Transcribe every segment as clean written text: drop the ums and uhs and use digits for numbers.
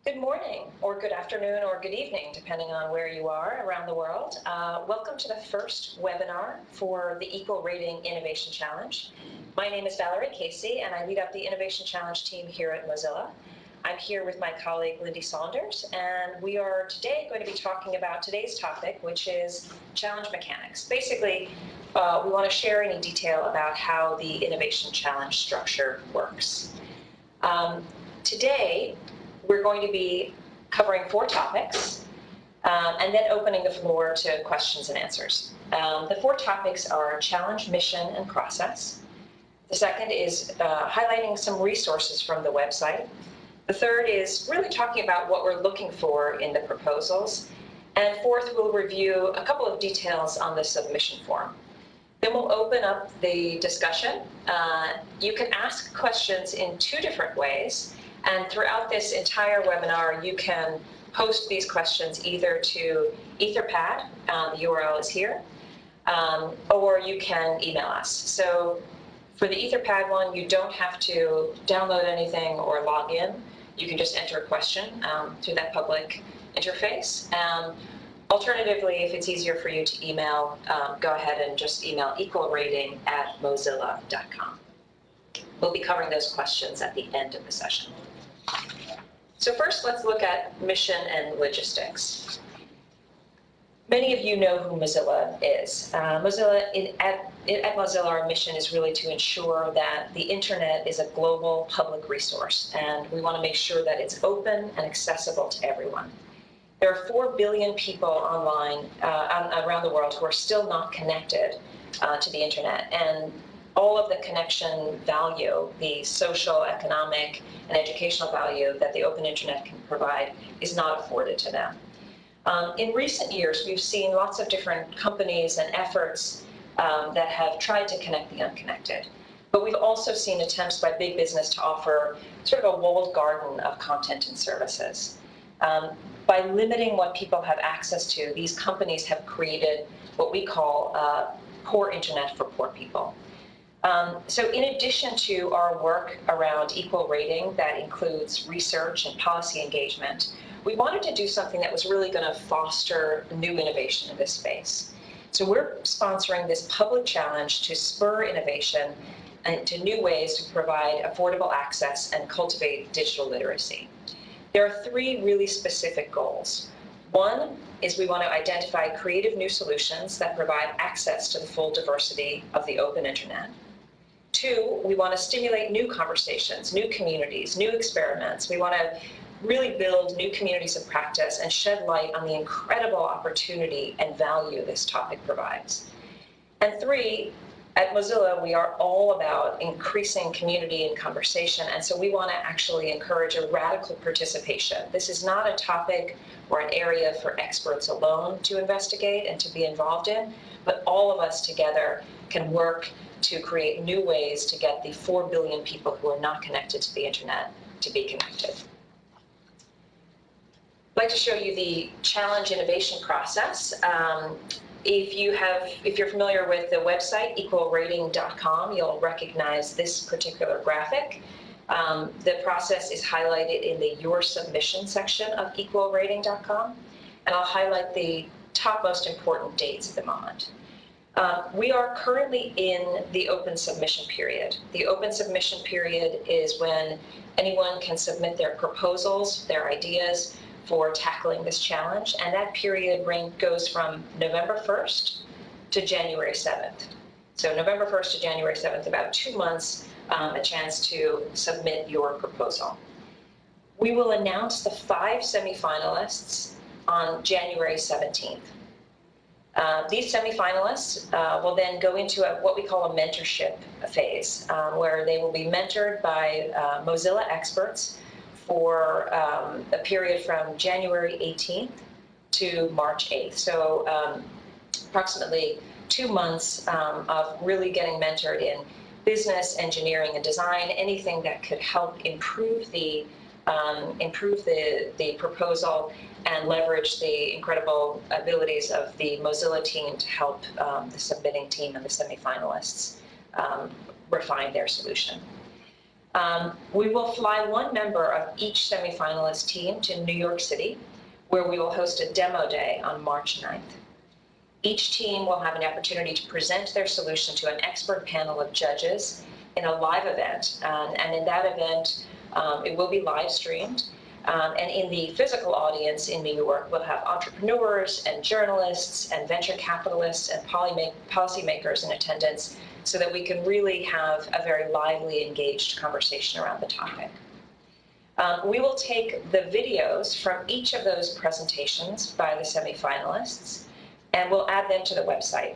Good morning, or good afternoon, or good evening, depending on where you are around the world. Welcome to the first webinar for the Equal Rating Innovation Challenge. My name is Valerie Casey, and I lead up the Innovation Challenge team here at Mozilla. I'm here with my colleague, Lindy Saunders, and we are today going to be talking about today's topic, which is challenge mechanics. Basically, we want to share any detail about how the Innovation Challenge structure works. Today, we're going to be covering 4 topics and then opening the floor to questions and answers. The 4 topics are challenge, mission, and process. The second is highlighting some resources from the website. The third is really talking about what we're looking for in the proposals. And fourth, we'll review a couple of details on the submission form. Then we'll open up the discussion. You can ask questions in 2 different ways. And throughout this entire webinar, you can post these questions either to Etherpad, the URL is here, or you can email us. So for the Etherpad one, you don't have to download anything or log in. You can just enter a question through that public interface. Alternatively, if it's easier for you to email, go ahead and just email equalrating@mozilla.com. We'll be covering those questions at the end of the session. So first, let's look at mission and logistics. Many of you know who Mozilla is. At Mozilla, our mission is really to ensure that the internet is a global public resource, and we want to make sure that it's open and accessible to everyone. There are 4 billion people online around the world who are still not connected to the internet, and all of the connection value, the social, economic, and educational value that the open internet can provide is not afforded to them. In recent years, we've seen lots of different companies and efforts that have tried to connect the unconnected. But we've also seen attempts by big business to offer sort of a walled garden of content and services. By limiting what people have access to, these companies have created what we call poor internet for poor people. So in addition to our work around equal rating that includes research and policy engagement, we wanted to do something that was really going to foster new innovation in this space. So we're sponsoring this public challenge to spur innovation and to new ways to provide affordable access and cultivate digital literacy. There are 3 really specific goals. One is we want to identify creative new solutions that provide access to the full diversity of the open internet. 2, we want to stimulate new conversations, new communities, new experiments. We want to really build new communities of practice and shed light on the incredible opportunity and value this topic provides. And 3, at Mozilla, we are all about increasing community and conversation, and so we want to actually encourage a radical participation. This is not a topic or an area for experts alone to investigate and to be involved in, but all of us together can work to create new ways to get the 4 billion people who are not connected to the internet to be connected. I'd like to show you the challenge innovation process. If you're familiar with the website, equalrating.com, you'll recognize this particular graphic. The process is highlighted in the Your Submission section of equalrating.com, and I'll highlight the top most important dates at the moment. We are currently in the open submission period. The open submission period is when anyone can submit their proposals, their ideas for tackling this challenge, and that period goes from November 1st to January 7th. So November 1st to January 7th, about 2 months, a chance to submit your proposal. We will announce the 5 semifinalists on January 17th. These semifinalists will then go into what we call a mentorship phase, where they will be mentored by Mozilla experts for a period from January 18th to March 8th. So approximately 2 months of really getting mentored in business, engineering, and design, anything that could help improve the proposal and leverage the incredible abilities of the Mozilla team to help the submitting team and the semifinalists refine their solution. We will fly one member of each semifinalist team to New York City, where we will host a demo day on March 9th. Each team will have an opportunity to present their solution to an expert panel of judges in a live event. And in that event, it will be live streamed. And in the physical audience in New York, we'll have entrepreneurs and journalists and venture capitalists and policymakers in attendance so that we can really have a very lively, engaged conversation around the topic. We will take the videos from each of those presentations by the semifinalists, and we'll add them to the website.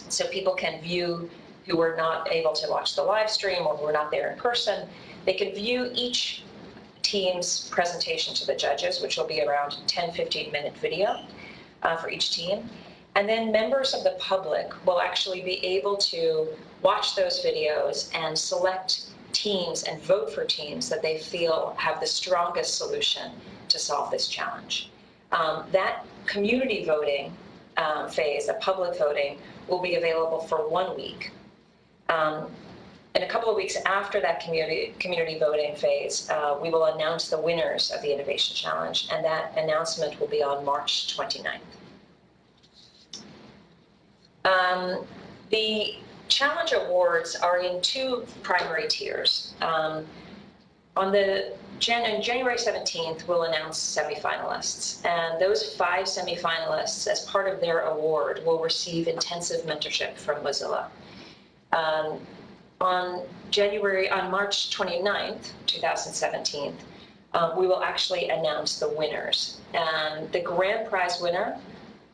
So people can view, who were not able to watch the live stream or who were not there in person, they can view each team's presentation to the judges, which will be around 10, 15-minute video for each team. And then members of the public will actually be able to watch those videos and select teams and vote for teams that they feel have the strongest solution to solve this challenge. That community voting phase, the public voting, will be available for 1 week. And a couple of weeks after that community voting phase, we will announce the winners of the Innovation Challenge, and that announcement will be on March 29th. The Challenge Awards are in 2 primary tiers. On January 17th, we'll announce semifinalists, and those 5 semifinalists, as part of their award, will receive intensive mentorship from Mozilla. On March 29th, 2017, we will actually announce the winners. And the grand prize winner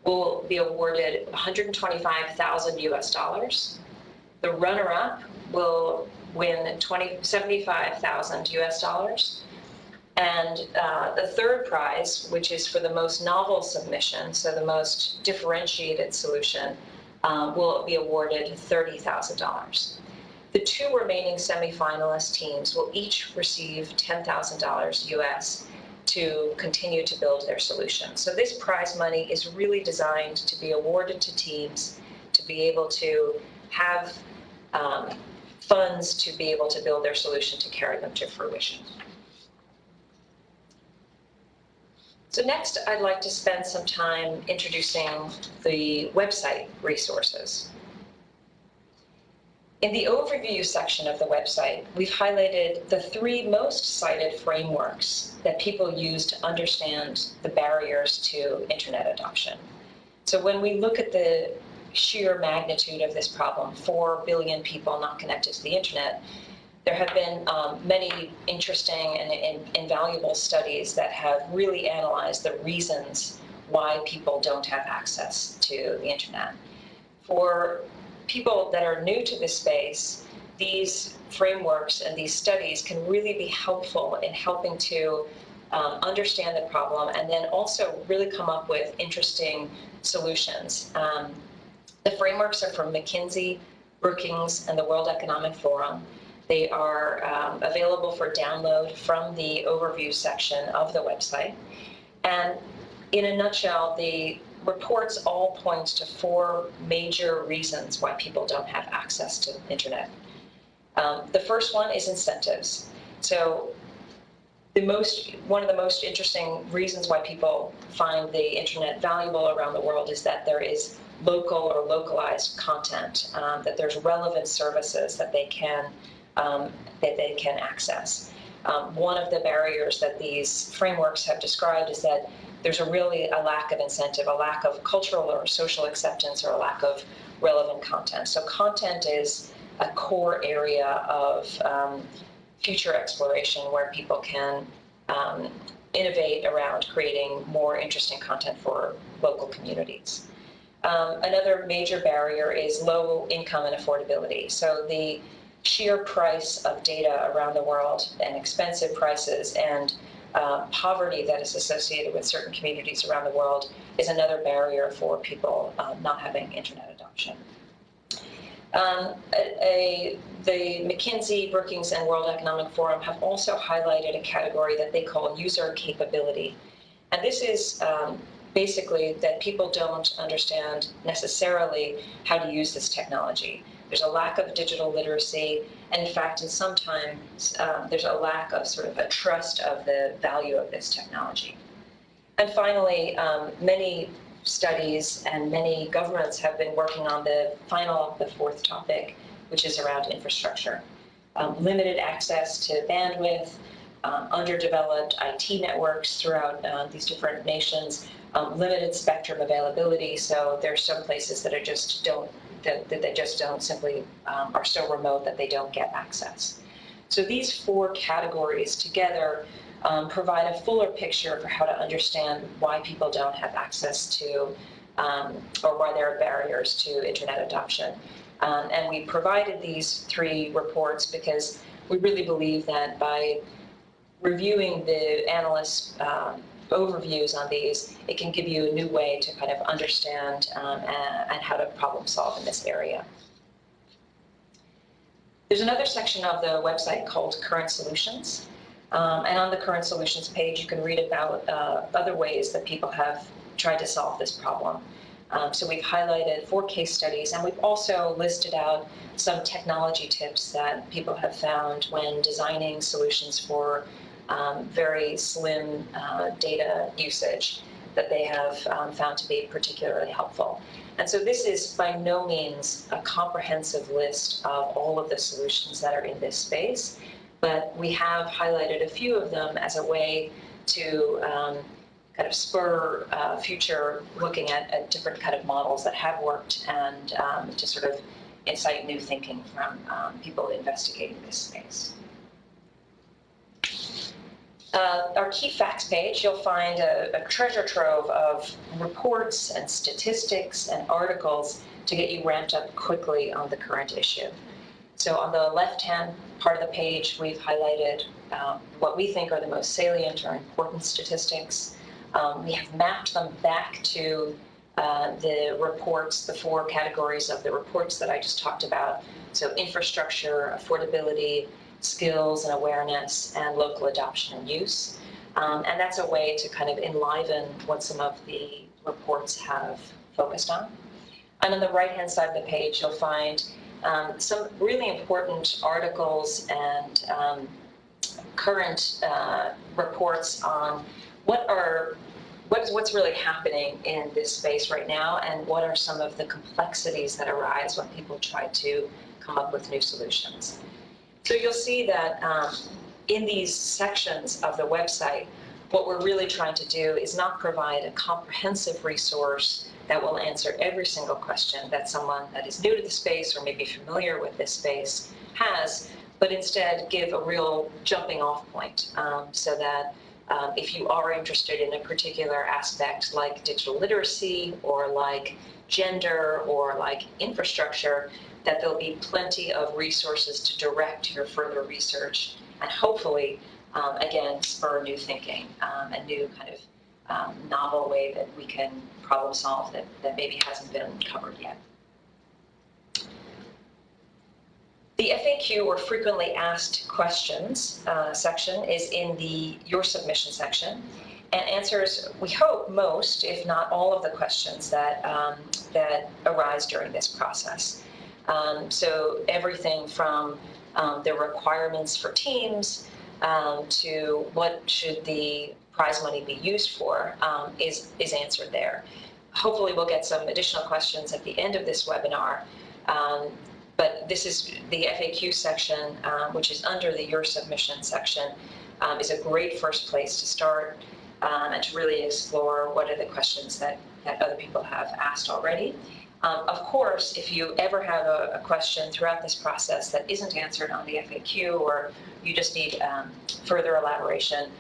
will be awarded $125,000 US. The runner-up will win $75,000 US. And the third prize, which is for the most novel submission, so the most differentiated solution, will be awarded $30,000. The 2 remaining semifinalist teams will each receive $10,000 US to continue to build their solution. So this prize money is really designed to be awarded to teams to be able to have funds to be able to build their solution to carry them to fruition. So next, I'd like to spend some time introducing the website resources. In the overview section of the website, we've highlighted the 3 most cited frameworks that people use to understand the barriers to internet adoption. So when we look at the sheer magnitude of this problem, 4 billion people not connected to the internet, there have been many interesting and invaluable studies that have really analyzed the reasons why people don't have access to the internet. For people that are new to this space, these frameworks and these studies can really be helpful in helping to understand the problem and then also really come up with interesting solutions. The frameworks are from McKinsey, Brookings, and the World Economic Forum. They are available for download from the overview section of the website. And in a nutshell, the reports all point to 4 major reasons why people don't have access to the internet. The first one is incentives. So one of the most interesting reasons why people find the internet valuable around the world is that there is local or localized content, that there's relevant services that they can access. One of the barriers that these frameworks have described is that there's a lack of incentive, a lack of cultural or social acceptance, or a lack of relevant content. So content is a core area of future exploration where people can innovate around creating more interesting content for local communities. Another major barrier is low income and affordability. So the sheer price of data around the world and expensive prices and poverty that is associated with certain communities around the world is another barrier for people not having internet adoption. The McKinsey, Brookings, and World Economic Forum have also highlighted a category that they call user capability. And this is basically that people don't understand necessarily how to use this technology. There's a lack of digital literacy, and in fact, in sometimes there's a lack of sort of a trust of the value of this technology. And finally, many studies and many governments have been working on the fourth topic, which is around infrastructure. Limited access to bandwidth, underdeveloped IT networks throughout these different nations, limited spectrum availability. So there's some places that are just don't simply are so remote that they don't get access. So these four categories together provide a fuller picture for how to understand why people don't have access to, or why there are barriers to internet adoption. And we provided these three reports because we really believe that by reviewing the analysts' overviews on these, it can give you a new way to kind of understand and how to problem solve in this area. There's another section of the website called Current Solutions. And on the Current Solutions page, you can read about other ways that people have tried to solve this problem. So we've highlighted 4 case studies, and we've also listed out some technology tips that people have found when designing solutions for very slim data usage that they have found to be particularly helpful. And so this is by no means a comprehensive list of all of the solutions that are in this space, but we have highlighted a few of them as a way to kind of spur future looking at different kind of models that have worked and to sort of incite new thinking from people investigating this space. Our key facts page, you'll find a treasure trove of reports and statistics and articles to get you ramped up quickly on the current issue. So on the left-hand part of the page, we've highlighted what we think are the most salient or important statistics. We have mapped them back to the reports, the 4 categories of the reports that I just talked about. So infrastructure, affordability, skills and awareness, and local adoption and use. And that's a way to kind of enliven what some of the reports have focused on. And on the right-hand side of the page, you'll find some really important articles and current reports on what's really happening in this space right now, and what are some of the complexities that arise when people try to come up with new solutions. So you'll see that in these sections of the website, what we're really trying to do is not provide a comprehensive resource that will answer every single question that someone that is new to the space or maybe familiar with this space has, but instead give a real jumping off point so that if you are interested in a particular aspect like digital literacy or like gender or like infrastructure, that there'll be plenty of resources to direct your further research and hopefully, again, spur new thinking, a new kind of novel way that we can problem solve that maybe hasn't been covered yet. The FAQ, or frequently asked questions section, is in the Your Submission section and answers, we hope, most, if not all of the questions that, that arise during this process. So everything from the requirements for teams to what should the prize money be used for is answered there. Hopefully we'll get some additional questions at the end of this webinar, but this is the FAQ section, which is under the Your Submission section, is a great first place to start and to really explore what are the questions that other people have asked already. Of course, if you ever have a question throughout this process that isn't answered on the FAQ, or you just need further elaboration,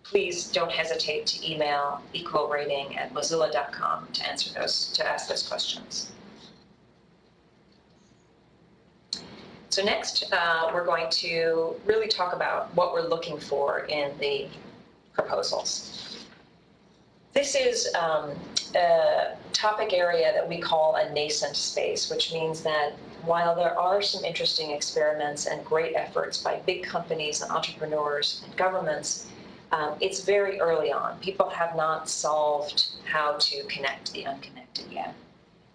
please don't hesitate to email equalrating@mozilla.com to ask those questions. So next, we're going to really talk about what we're looking for in the proposals. This is a topic area that we call a nascent space, which means that while there are some interesting experiments and great efforts by big companies and entrepreneurs and governments, it's very early on. People have not solved how to connect the unconnected yet.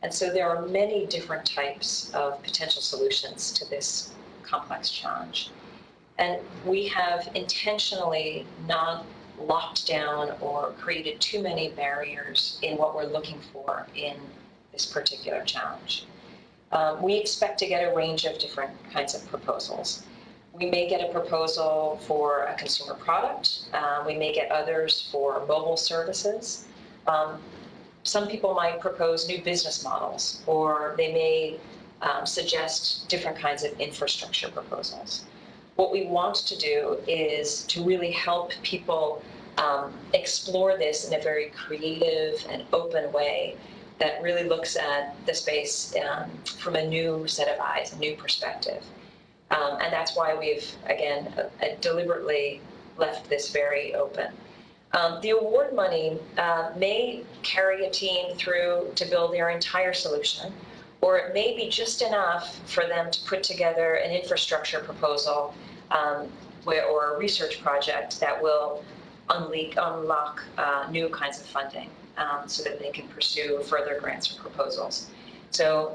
And so there are many different types of potential solutions to this complex challenge. And we have intentionally not locked down or created too many barriers in what we're looking for in this particular challenge. We expect to get a range of different kinds of proposals. We may get a proposal for a consumer product. We may get others for mobile services. Some people might propose new business models, or they may suggest different kinds of infrastructure proposals. What we want to do is to really help people explore this in a very creative and open way that really looks at the space from a new set of eyes, a new perspective. And that's why we've, again, deliberately left this very open. The award money may carry a team through to build their entire solution, or it may be just enough for them to put together an infrastructure proposal or a research project that will unlock new kinds of funding so that they can pursue further grants or proposals. So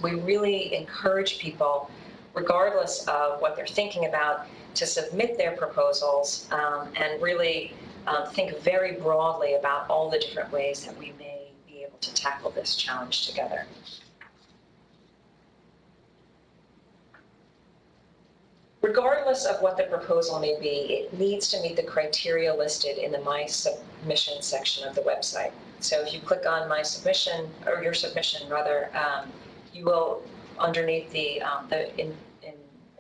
we really encourage people, regardless of what they're thinking about, to submit their proposals and really think very broadly about all the different ways that we may be able to tackle this challenge together. Regardless of what the proposal may be, it needs to meet the criteria listed in the My Submission section of the website. So if you click on My Submission, or Your Submission rather, you will, underneath the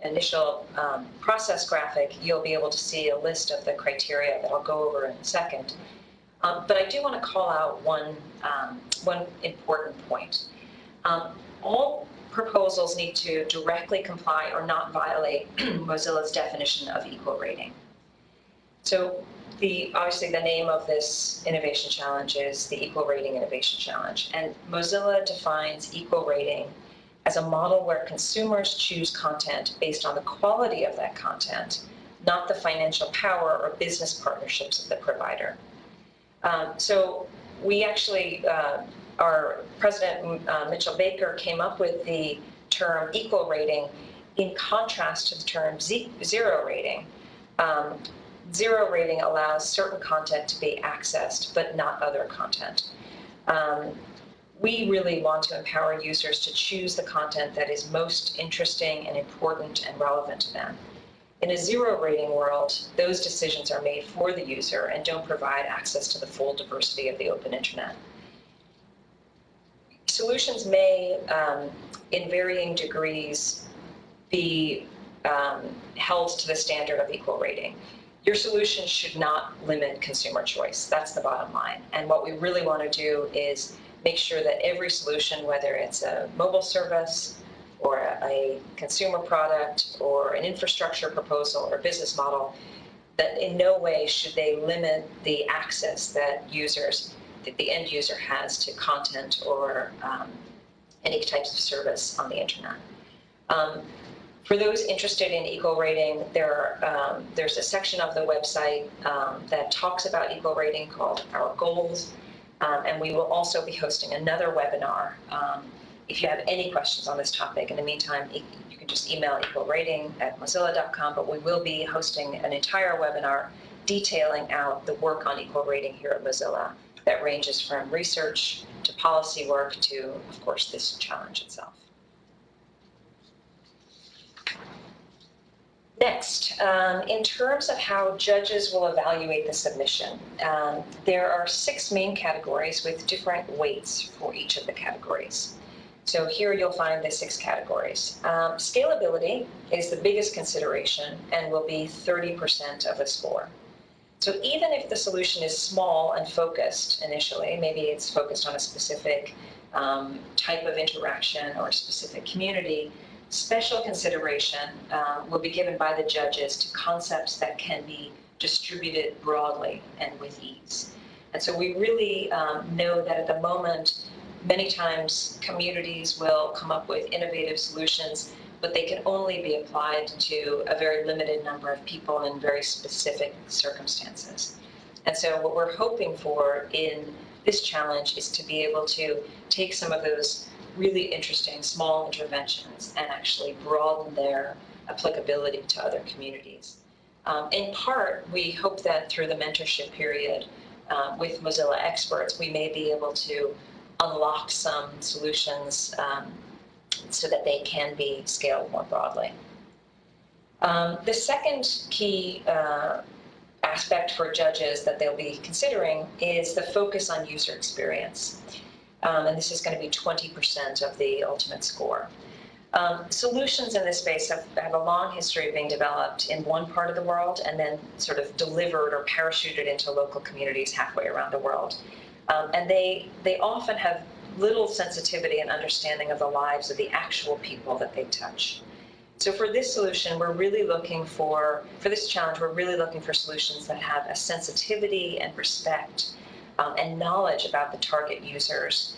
initial process graphic, you'll be able to see a list of the criteria that I'll go over in a second. But I do want to call out one important point. All proposals need to directly comply or not violate Mozilla's definition of equal rating. So obviously the name of this innovation challenge is the Equal Rating Innovation Challenge. And Mozilla defines equal rating as a model where consumers choose content based on the quality of that content, not the financial power or business partnerships of the provider. So we actually, our President Mitchell Baker came up with the term equal rating in contrast to the term zero rating. Zero rating allows certain content to be accessed, but not other content. We really want to empower users to choose the content that is most interesting and important and relevant to them. In a zero rating world, those decisions are made for the user and don't provide access to the full diversity of the open internet. Solutions may, in varying degrees, be held to the standard of equal rating. Your solution should not limit consumer choice. That's the bottom line. And what we really want to do is make sure that every solution, whether it's a mobile service or a consumer product or an infrastructure proposal or business model, that in no way should they limit the access that the end user has to content or any types of service on the internet. For those interested in equal rating, there's a section of the website that talks about equal rating called Our Goals. And we will also be hosting another webinar. If you have any questions on this topic, in the meantime, you can just email equalrating@mozilla.com, but we will be hosting an entire webinar detailing out the work on equal rating here at Mozilla that ranges from research to policy work to, of course, this challenge itself. Next, in terms of how judges will evaluate the submission, there are 6 main categories with different weights for each of the categories. So here you'll find the 6 categories. Scalability is the biggest consideration and will be 30% of the score. So even if the solution is small and focused initially, maybe it's focused on a specific type of interaction or a specific community, special consideration will be given by the judges to concepts that can be distributed broadly and with ease. And so we really know that at the moment, many times communities will come up with innovative solutions, but they can only be applied to a very limited number of people in very specific circumstances. And so what we're hoping for in this challenge is to be able to take some of those really interesting small interventions and actually broaden their applicability to other communities. In part, we hope that through the mentorship period with Mozilla experts, we may be able to unlock some solutions so that they can be scaled more broadly. The second key aspect for judges that they'll be considering is the focus on user experience. And this is going to be 20% of the ultimate score. Solutions in this space have a long history of being developed in one part of the world and then sort of delivered or parachuted into local communities halfway around the world. And they often have little sensitivity and understanding of the lives of the actual people that they touch. So for this solution, we're really looking for this challenge, we're really looking for solutions that have a sensitivity and respect and knowledge about the target users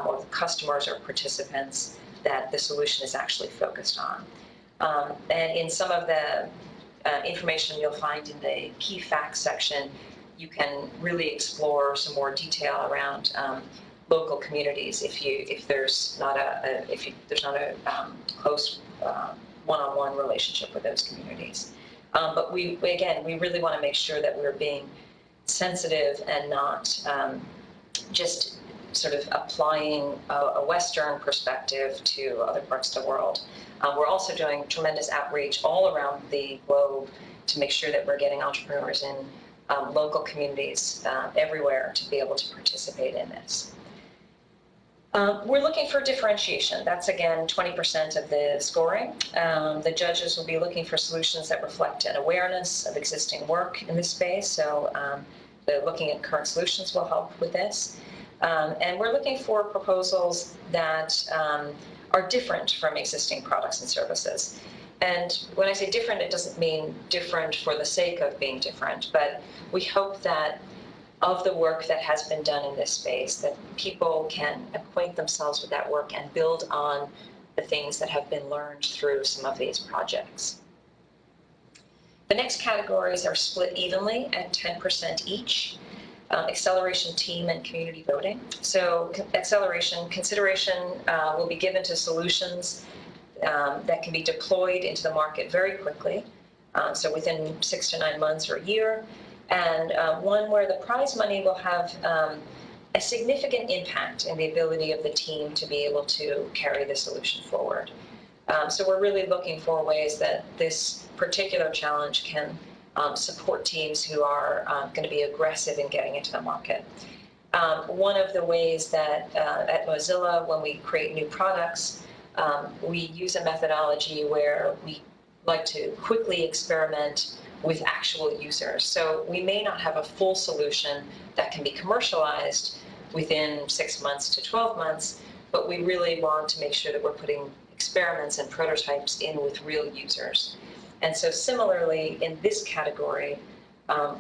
or the customers or participants that the solution is actually focused on. And in some of the information you'll find in the key facts section, you can really explore some more detail around local communities if there's not a close one-on-one relationship with those communities. But we really want to make sure that we're being sensitive and not just sort of applying a Western perspective to other parts of the world. We're also doing tremendous outreach all around the globe to make sure that we're getting entrepreneurs in local communities everywhere to be able to participate in this. We're looking for differentiation. That's, again, 20% of the scoring. The judges will be looking for solutions that reflect an awareness of existing work in this space. So looking at current solutions will help with this. And we're looking for proposals that are different from existing products and services. And when I say different, it doesn't mean different for the sake of being different, but we hope that of the work that has been done in this space, that people can acquaint themselves with that work and build on the things that have been learned through some of these projects. The next categories are split evenly at 10% each. Acceleration, team, and community voting. So acceleration, consideration will be given to solutions that can be deployed into the market very quickly, so within 6 to 9 months or a year, and one where the prize money will have a significant impact in the ability of the team to be able to carry the solution forward. So we're really looking for ways that this particular challenge can support teams who are going to be aggressive in getting into the market. One of the ways that at Mozilla, when we create new products, we use a methodology where we like to quickly experiment with actual users. So we may not have a full solution that can be commercialized within 6 months to 12 months, but we really want to make sure that we're putting experiments and prototypes in with real users. And so similarly, in this category,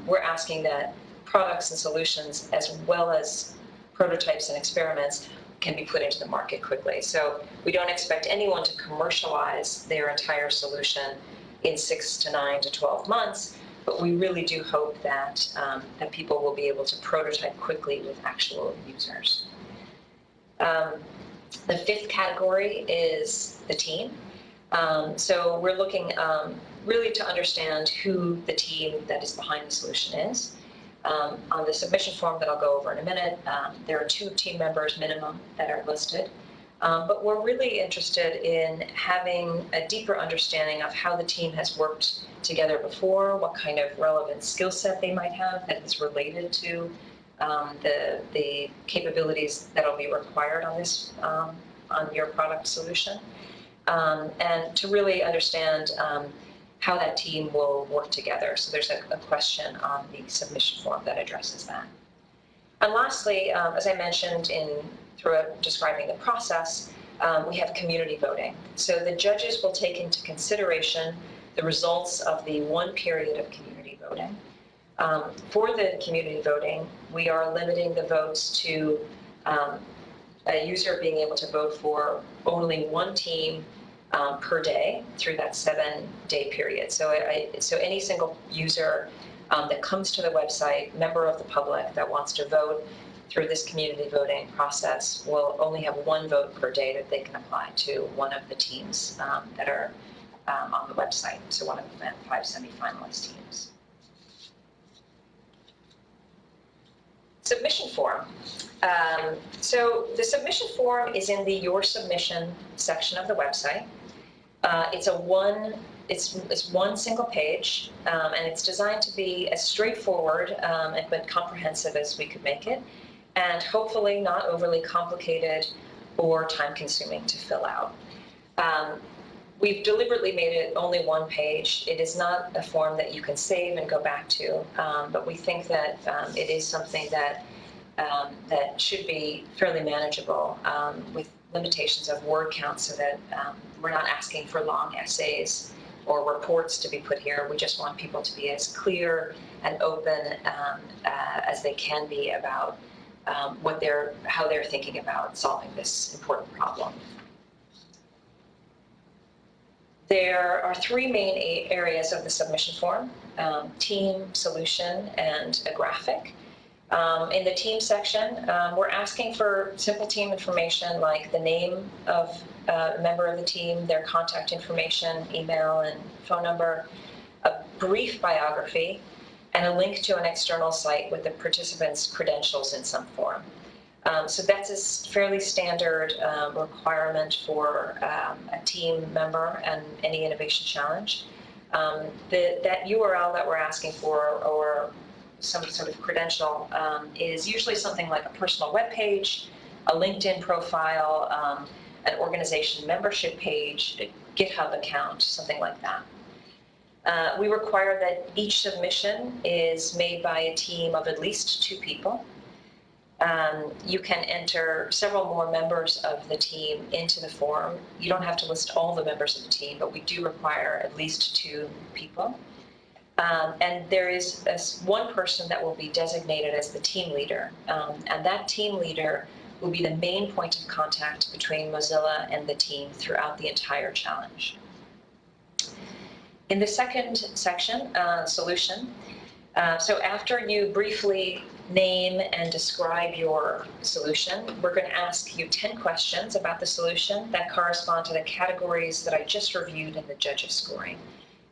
we're asking that products and solutions, as well as prototypes and experiments, can be put into the market quickly. So we don't expect anyone to commercialize their entire solution in 6 to 9 to 12 months, but we really do hope that, that people will be able to prototype quickly with actual users. The fifth category is the team. So we're looking really to understand who the team that is behind the solution is. On the submission form that I'll go over in a minute, there are 2 team members minimum that are listed. But we're really interested in having a deeper understanding of how the team has worked together before, what kind of relevant skill set they might have that is related to the capabilities that will be required on this on your product solution, and to really understand how that team will work together. So there's a question on the submission form that addresses that. And lastly, as I mentioned throughout describing the process, we have community voting. So the judges will take into consideration the results of the 1 period of community voting. For the community voting, we are limiting the votes to a user being able to vote for only 1 team per day through that 7-day period. So any single user that comes to the website, member of the public that wants to vote through this community voting process will only have one vote per day that they can apply to one of the teams that are on the website, so one of the 5 semifinalist teams. Submission form. So the submission form is in the Your Submission section of the website. It's one single page, and it's designed to be as straightforward but comprehensive as we could make it, and hopefully not overly complicated or time-consuming to fill out. We've deliberately made it only one page. It is not a form that you can save and go back to, but we think that it is something that should be fairly manageable with limitations of word count, so that we're not asking for long essays or reports to be put here. We just want people to be as clear and open as they can be about how they're thinking about solving this important problem. There are 3 main areas of the submission form: team, solution, and a graphic. In the team section, we're asking for simple team information like the name of a member of the team, their contact information, email and phone number, a brief biography, and a link to an external site with the participants' credentials in some form. So that's a fairly standard requirement for a team member and any innovation challenge. That URL that we're asking for, or some sort of credential, is usually something like a personal web page, a LinkedIn profile, an organization membership page, a GitHub account, something like that. We require that each submission is made by a team of at least 2 people. You can enter several more members of the team into the form. You don't have to list all the members of the team, but we do require at least 2 people. And there is one person that will be designated as the team leader, and that team leader will be the main point of contact between Mozilla and the team throughout the entire challenge. In the second section, solution, so after you briefly name and describe your solution, we're going to ask you 10 questions about the solution that correspond to the categories that I just reviewed in the judges scoring.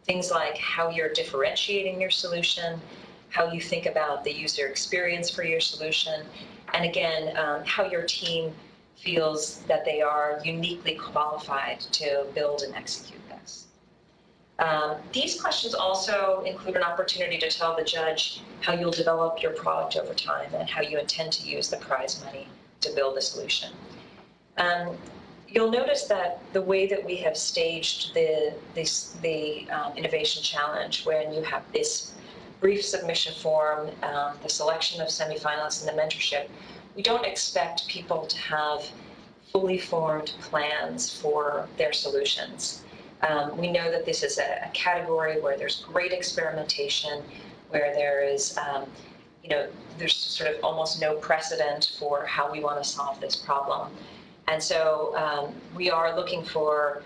Things like how you're differentiating your solution, how you think about the user experience for your solution, and again, how your team feels that they are uniquely qualified to build and execute this. These questions also include an opportunity to tell the judge how you'll develop your product over time and how you intend to use the prize money to build the solution. You'll notice that the way that we have staged the innovation challenge, when you have this brief submission form, the selection of semifinalists, and the mentorship, we don't expect people to have fully formed plans for their solutions. We know that this is a category where there's great experimentation, where there is, there's sort of almost no precedent for how we want to solve this problem. And so we are looking for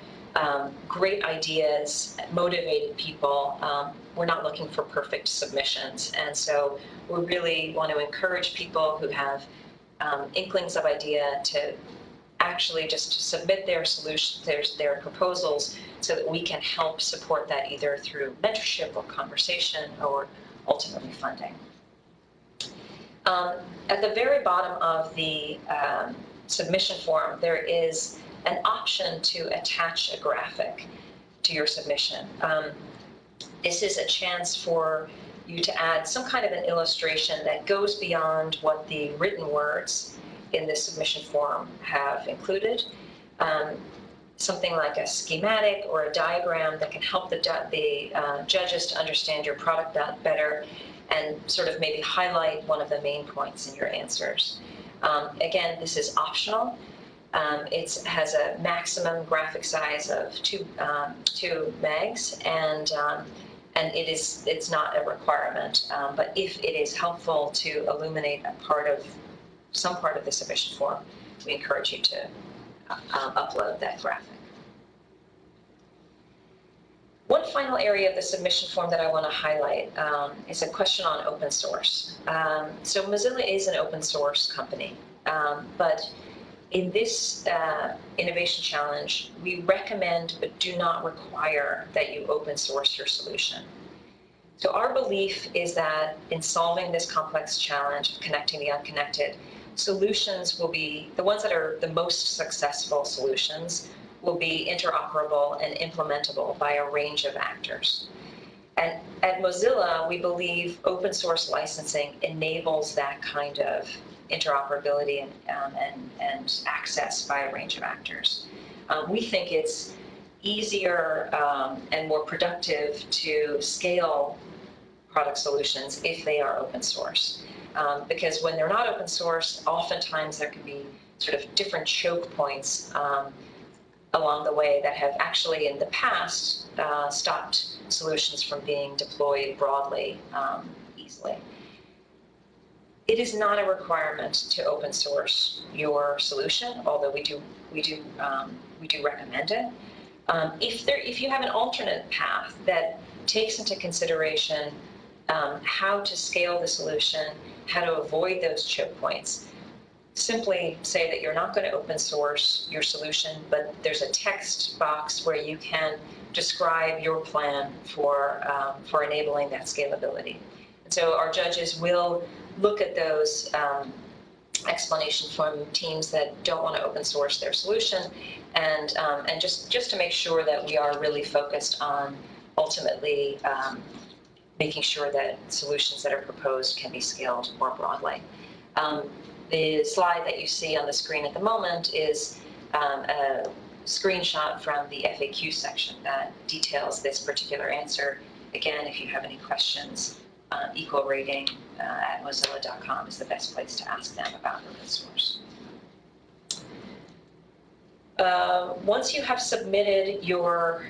great ideas, motivated people. We're not looking for perfect submissions. And so we really want to encourage people who have inklings of idea to actually just submit their solutions, their proposals, so that we can help support that either through mentorship or conversation or ultimately funding. At the very bottom of the submission form, there is an option to attach a graphic to your submission. This is a chance for you to add some kind of an illustration that goes beyond what the written words in the submission form have included. Something like a schematic or a diagram that can help the judges to understand your product better and sort of maybe highlight one of the main points in your answers. Again, this is optional. It has a maximum graphic size of 2 megs, and it's not a requirement. But if it is helpful to illuminate some part of the submission form, we encourage you to upload that graphic. One final area of the submission form that I want to highlight is a question on open source. So Mozilla is an open source company, but in this innovation challenge, we recommend but do not require that you open source your solution. So our belief is that in solving this complex challenge of connecting the unconnected, solutions will be, the ones that are the most successful solutions will be interoperable and implementable by a range of actors. And at Mozilla, we believe open source licensing enables that kind of interoperability and access by a range of actors. We think it's easier and more productive to scale product solutions if they are open source. Because when they're not open source, oftentimes there can be sort of different choke points along the way that have actually in the past stopped solutions from being deployed broadly easily. It is not a requirement to open source your solution, although we do recommend it. If you have an alternate path that takes into consideration how to scale the solution, how to avoid those choke points, simply say that you're not going to open source your solution, but there's a text box where you can describe your plan for enabling that scalability. And so our judges will look at those explanations from teams that don't want to open source their solution, and just to make sure that we are really focused on ultimately making sure that solutions that are proposed can be scaled more broadly. The slide that you see on the screen at the moment is a screenshot from the FAQ section that details this particular answer. Again, if you have any questions, EqualRating at mozilla.com is the best place to ask them about open source. Once you have submitted your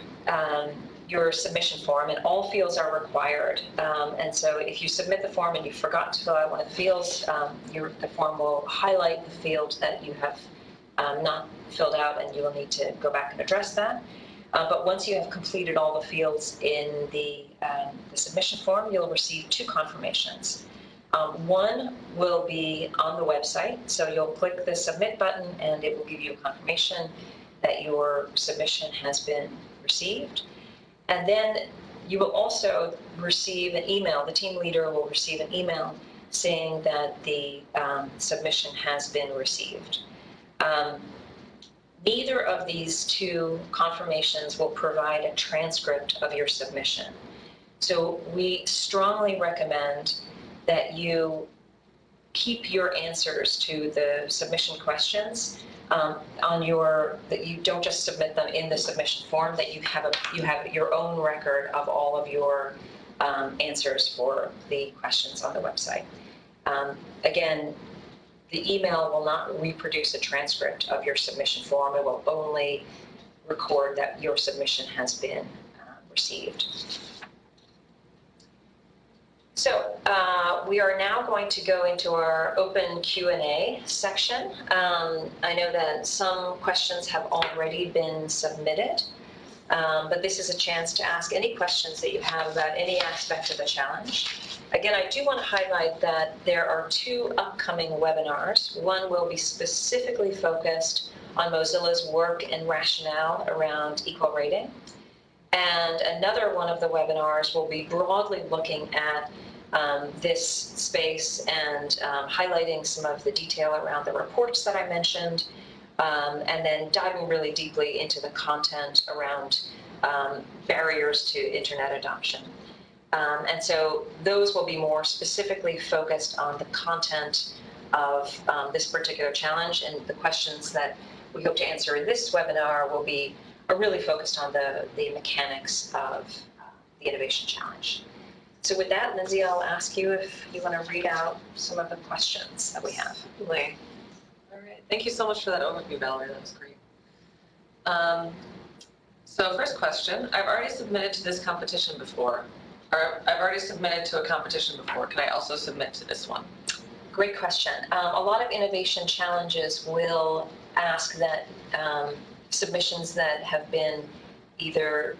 submission form, and all fields are required, and so if you submit the form and you forgot to fill out one of the fields, the form will highlight the field that you have not filled out, and you will need to go back and address that. But once you have completed all the fields in the submission form, you'll receive two confirmations. One will be on the website, so you'll click the submit button and it will give you a confirmation that your submission has been received. And then you will also receive an email, the team leader will receive an email saying that the submission has been received. Neither of these two confirmations will provide a transcript of your submission. So we strongly recommend that you keep your answers to the submission questions that you don't just submit them in the submission form, that you have your own record of all of your answers for the questions on the website. Again, the email will not reproduce a transcript of your submission form. It will only record that your submission has been received. So we are now going to go into our open Q&A section. I know that some questions have already been submitted, but this is a chance to ask any questions that you have about any aspect of the challenge. Again, I do want to highlight that there are two upcoming webinars. One will be specifically focused on Mozilla's work and rationale around EqualRating. And another one of the webinars will be broadly looking at this space and highlighting some of the detail around the reports that I mentioned, and then diving really deeply into the content around barriers to internet adoption. And so those will be more specifically focused on the content of this particular challenge, and the questions that we hope to answer in this webinar are really focused on the mechanics of the innovation challenge. So with that, Lindsay, I'll ask you if you want to read out some of the questions that we have. Certainly. All right. Thank you so much for that overview, Valerie. That was great. So first question, I've already submitted to this competition before. Or I've already submitted to a competition before. Can I also submit to this one? Great question. A lot of innovation challenges will ask that submissions that have been either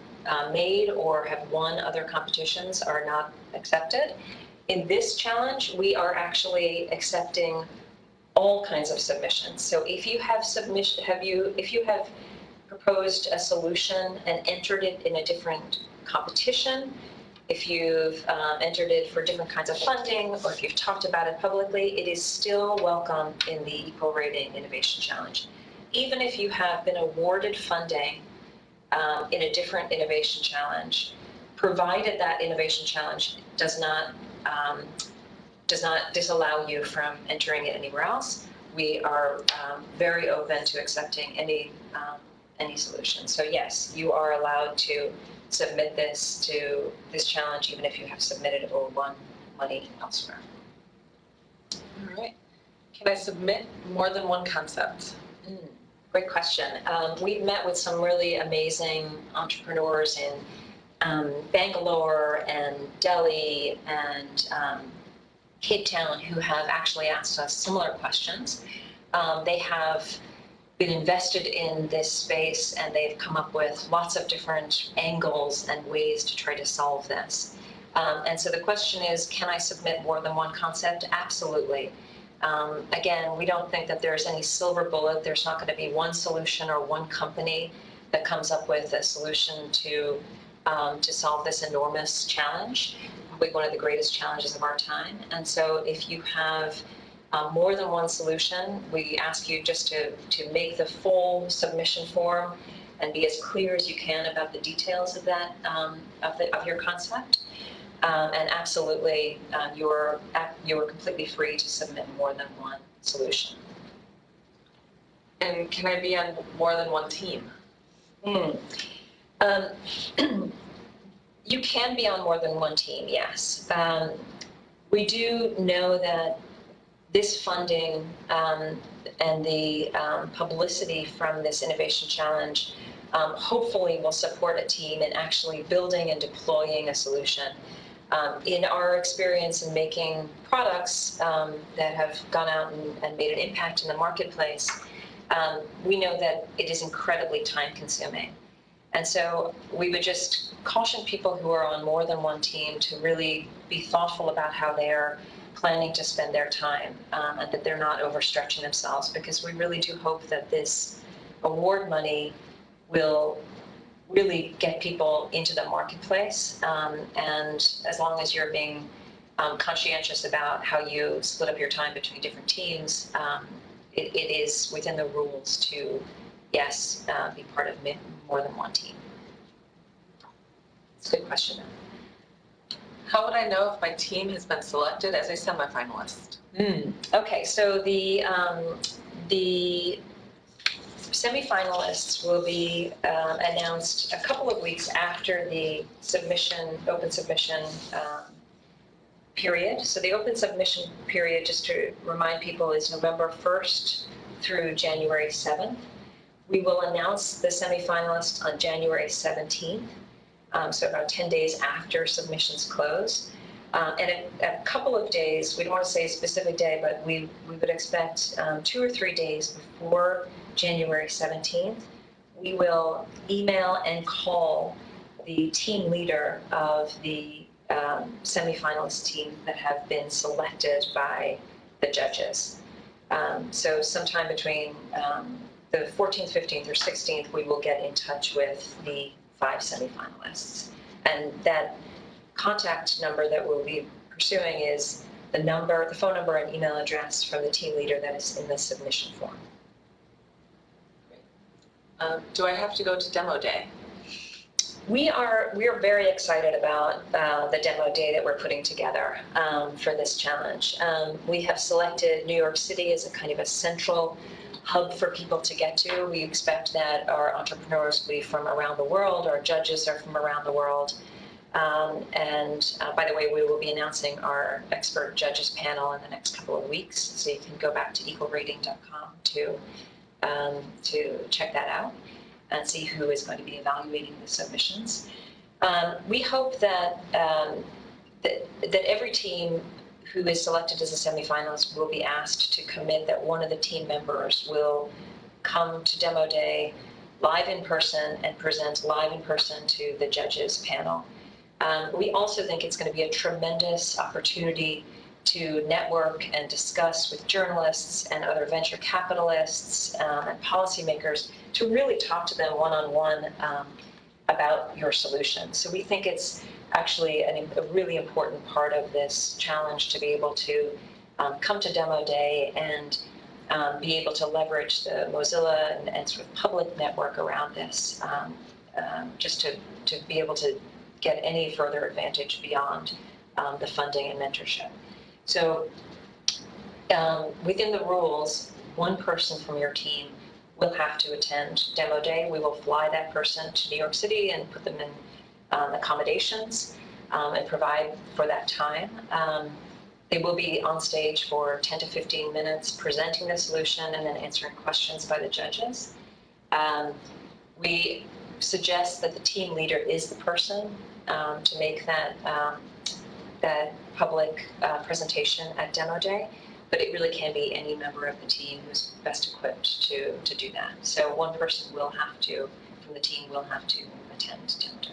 made or have won other competitions are not accepted. In this challenge, we are actually accepting all kinds of submissions. So if you have proposed a solution and entered it in a different competition, if you've entered it for different kinds of funding, or if you've talked about it publicly, it is still welcome in the Equal Rating Innovation Challenge. Even if you have been awarded funding in a different innovation challenge, provided that innovation challenge does not disallow you from entering it anywhere else, we are very open to accepting any solution. So yes, you are allowed to submit this challenge even if you have submitted or won money elsewhere. All right. Can I submit more than one concept? Great question. We've met with some really amazing entrepreneurs in Bangalore and Delhi and Cape Town who have actually asked us similar questions. They have been invested in this space and they've come up with lots of different angles and ways to try to solve this. And so the question is, can I submit more than one concept? Absolutely. Again, we don't think that there's any silver bullet. There's not going to be one solution or one company that comes up with a solution to solve this enormous challenge, probably one of the greatest challenges of our time. And so if you have more than one solution, we ask you just to make the full submission form and be as clear as you can about the details of that, of your concept. And absolutely, you're completely free to submit more than one solution. And can I be on more than one team? You can be on more than one team, yes. We do know that this funding and the publicity from this innovation challenge hopefully will support a team in actually building and deploying a solution. In our experience in making products that have gone out and made an impact in the marketplace, we know that it is incredibly time-consuming. And so we would just caution people who are on more than one team to really be thoughtful about how they're planning to spend their time and that they're not overstretching themselves, because we really do hope that this award money will really get people into the marketplace. And as long as you're being conscientious about how you split up your time between different teams, it is within the rules to, yes, be part of more than one team. It's a good question. How would I know if my team has been selected as a semifinalist? Okay, so the semifinalists will be announced a couple of weeks after the open submission period. So the open submission period, just to remind people, is November 1st through January 7th. We will announce the semifinalists on January 17th, so about 10 days after submissions close. And a couple of days, we don't want to say a specific day, but we would expect 2 or 3 days before January 17th, we will email and call the team leader of the semifinalist team that have been selected by the judges. So sometime between the 14th, 15th, or 16th, we will get in touch with the 5 semifinalists. And that contact number that we'll be pursuing is the phone number and email address from the team leader that is in the submission form. Do I have to go to demo day? We are very excited about the demo day that we're putting together for this challenge. We have selected New York City as a kind of a central hub for people to get to. We expect that our entrepreneurs will be from around the world, our judges are from around the world. And by the way, we will be announcing our expert judges panel in the next couple of weeks, so you can go back to equalrating.com to check that out and see who is going to be evaluating the submissions. We hope that that every team who is selected as a semifinalist will be asked to commit that one of the team members will come to demo day live in person and present live in person to the judges panel. We also think it's going to be a tremendous opportunity to network and discuss with journalists and other venture capitalists and policymakers to really talk to them one-on-one about your solution. So we think it's actually a really important part of this challenge to be able to come to Demo Day and be able to leverage the Mozilla and sort of public network around this, just to be able to get any further advantage beyond the funding and mentorship. So within the rules, one person from your team will have to attend Demo Day. We will fly that person to New York City and put them in accommodations and provide for that time. They will be on stage for 10 to 15 minutes presenting the solution and then answering questions by the judges. We suggest that the team leader is the person to make that public presentation at Demo Day, but it really can be any member of the team who's best equipped to do that. So one person will have to, from the team, will have to attend Demo Day.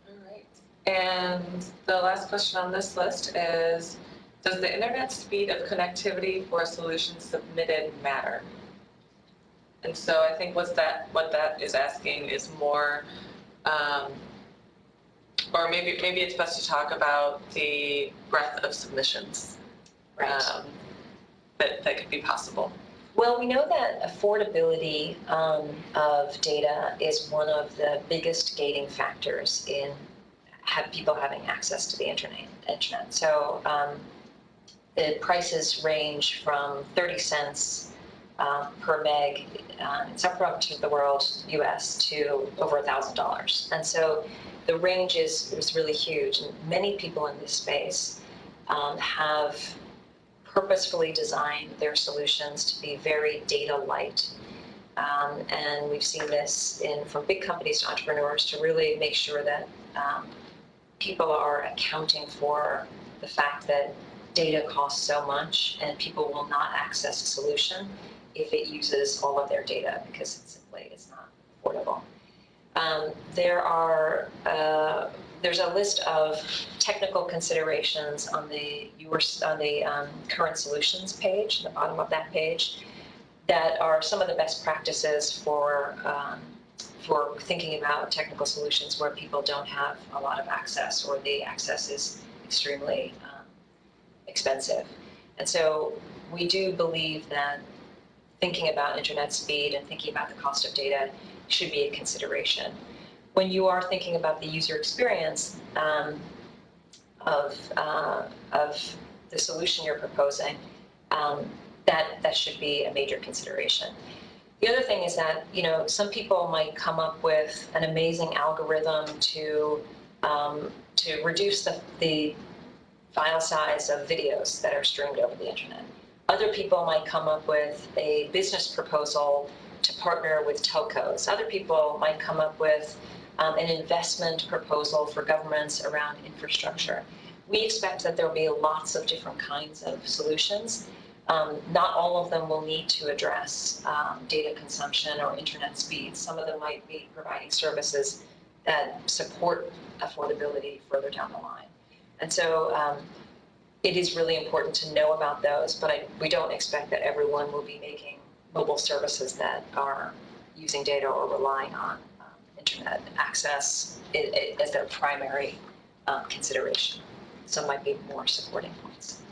All right. And the last question on this list is, does the internet speed of connectivity for a solution submitted matter? And so I think what that is asking is more, or maybe it's best to talk about the breadth of submissions that could be possible. Well, we know that affordability of data is one of the biggest gating factors in people having access to the internet. So the prices range from 30 cents per meg in some parts of the world, US, to over $1,000. And so the range is really huge. And many people in this space have purposefully designed their solutions to be very data light. And we've seen this from big companies to entrepreneurs to really make sure that people are accounting for the fact that data costs so much and people will not access a solution if it uses all of their data because it simply is not affordable. There's a list of technical considerations on the current solutions page, the bottom of that page, that are some of the best practices for thinking about technical solutions where people don't have a lot of access or the access is extremely expensive. And so we do believe that thinking about internet speed and thinking about the cost of data should be a consideration. When you are thinking about the user experience of the solution you're proposing, that should be a major consideration. The other thing is that, some people might come up with an amazing algorithm to reduce the file size of videos that are streamed over the internet. Other people might come up with a business proposal to partner with telcos. Other people might come up with an investment proposal for governments around infrastructure. We expect that there will be lots of different kinds of solutions. Not all of them will need to address data consumption or internet speed. Some of them might be providing services that support affordability further down the line. And so it is really important to know about those, but we don't expect that everyone will be making mobile services that are using data or relying on internet access as their primary consideration. Some might be more supporting points.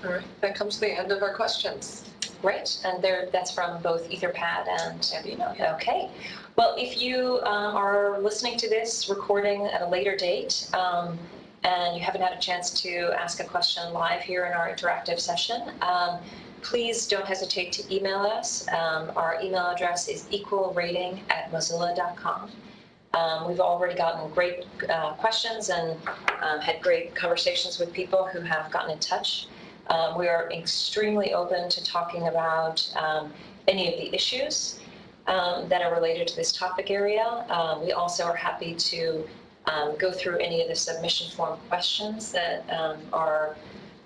All right, that comes to the end of our questions. Great, and that's from both Etherpad and email. Yeah. Okay. Well, if you are listening to this recording at a later date and you haven't had a chance to ask a question live here in our interactive session, please don't hesitate to email us. Our email address is equalrating@mozilla.com. We've already gotten great questions and had great conversations with people who have gotten in touch. We are extremely open to talking about any of the issues that are related to this topic area. We also are happy to go through any of the submission form questions that are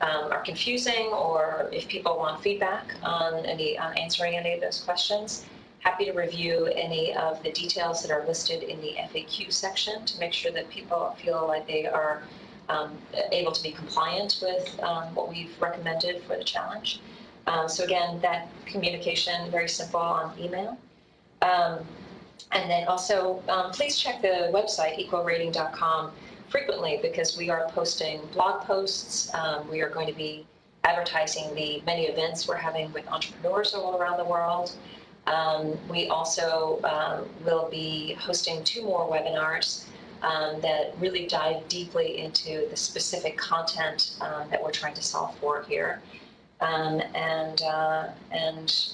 are confusing, or if people want feedback on answering any of those questions, happy to review any of the details that are listed in the FAQ section to make sure that people feel like they are able to be compliant with what we've recommended for the challenge. So again, that communication, very simple on email. And then also, please check the website, equalrating.com, frequently, because we are posting blog posts. We are going to be advertising the many events we're having with entrepreneurs all around the world. We also will be hosting 2 more webinars that really dive deeply into the specific content that we're trying to solve for here. And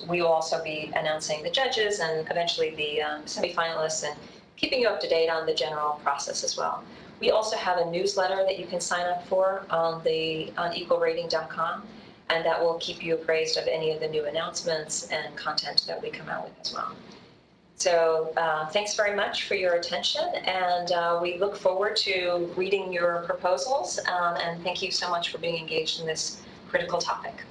we will also be announcing the judges and eventually the semifinalists, and keeping you up to date on the general process as well. We also have a newsletter that you can sign up for on equalrating.com, and that will keep you appraised of any of the new announcements and content that we come out with as well. So thanks very much for your attention, and we look forward to reading your proposals, and thank you so much for being engaged in this critical topic.